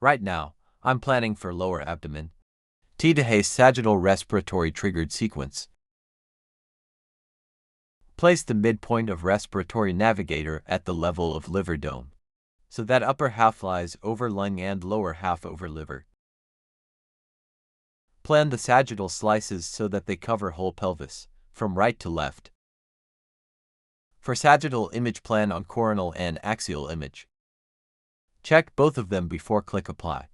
Right now, I'm planning for lower abdomen. T to Hayes sagittal respiratory triggered sequence. Place the midpoint of respiratory navigator at the level of liver dome, so that upper half lies over lung and lower half over liver. Plan the sagittal slices so that they cover whole pelvis, from right to left. For sagittal image, plan on coronal and axial image. Check both of them before click Apply.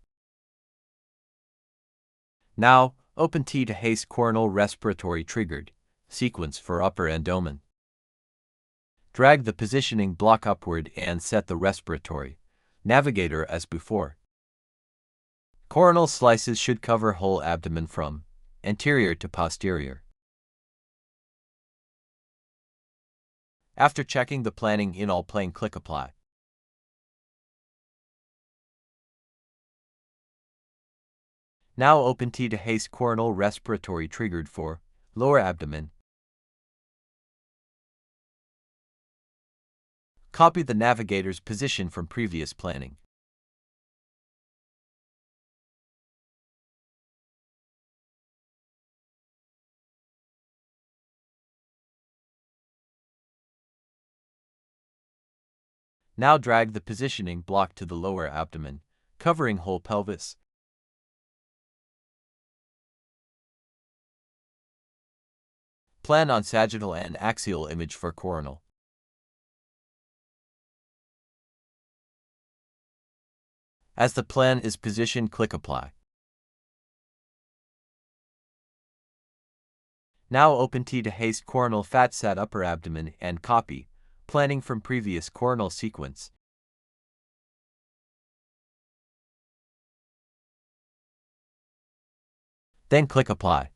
Now, open T to Hayes coronal respiratory triggered sequence for upper abdomen. Drag the positioning block upward and set the respiratory navigator as before. Coronal slices should cover whole abdomen from anterior to posterior. After checking the planning in all plane, click Apply. Now open T to Hayes coronal respiratory triggered for lower abdomen. Copy the navigator's position from previous planning. Now drag the positioning block to the lower abdomen, covering whole pelvis. Plan on sagittal and axial image for coronal. As the plan is positioned, click Apply. Now open T to Hayes coronal fat sat upper abdomen and copy planning from previous coronal sequence. Then click Apply.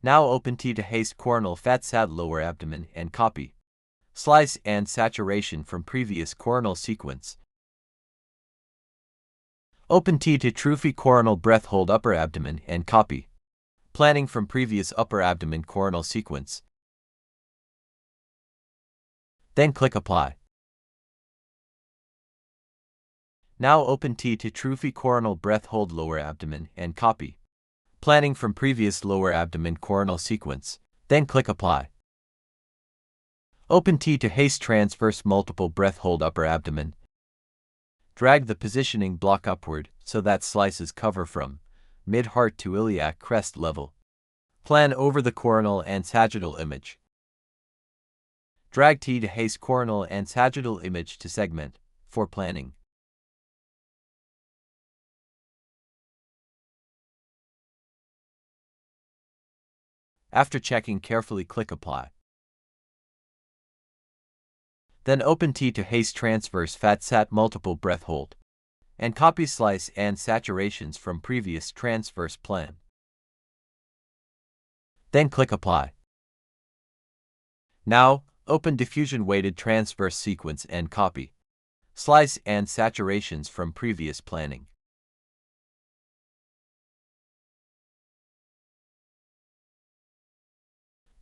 Now open T to Hayes coronal fat sat lower abdomen and copy slice and saturation from previous coronal sequence. Open T to Trophy coronal breath hold upper abdomen and copy planning from previous upper abdomen coronal sequence. Then click Apply. Now open T to Trophy coronal breath hold lower abdomen and copy planning from previous lower abdomen coronal sequence. Then click Apply. Open T to Hayes transverse multiple breath hold upper abdomen. Drag the positioning block upward so that slices cover from mid-heart to iliac crest level. Plan over the coronal and sagittal image. Drag T to Hayes coronal and sagittal image to segment for planning. After checking carefully, click Apply. Then open T to Hayes transverse fat sat multiple breath hold and copy slice and saturations from previous transverse plan. Then click Apply. Now, open diffusion weighted transverse sequence and copy slice and saturations from previous planning.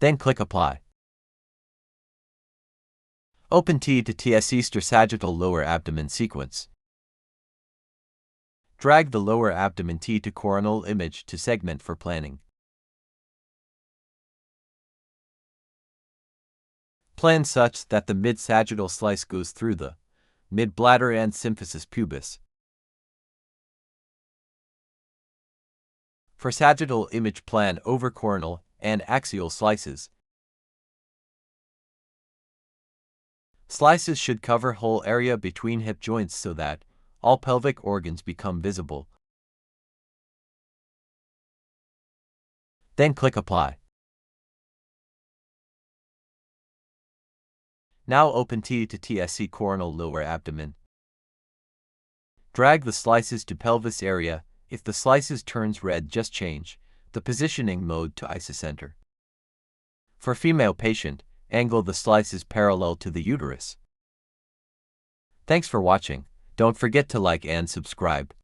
Then click Apply. Open T to TS Easter sagittal lower abdomen sequence. Drag the lower abdomen T to coronal image to segment for planning. Plan such that the mid-sagittal slice goes through the mid-bladder and symphysis pubis. For sagittal image, plan over coronal and axial slices. Slices should cover whole area between hip joints so that all pelvic organs become visible. Then click Apply. Now open T to TSC coronal lower abdomen. Drag the slices to pelvis area. If the slices turns red, just change the positioning mode to isocenter. For female patient, angle the slices parallel to the uterus. Thanks for watching. Don't forget to like and subscribe.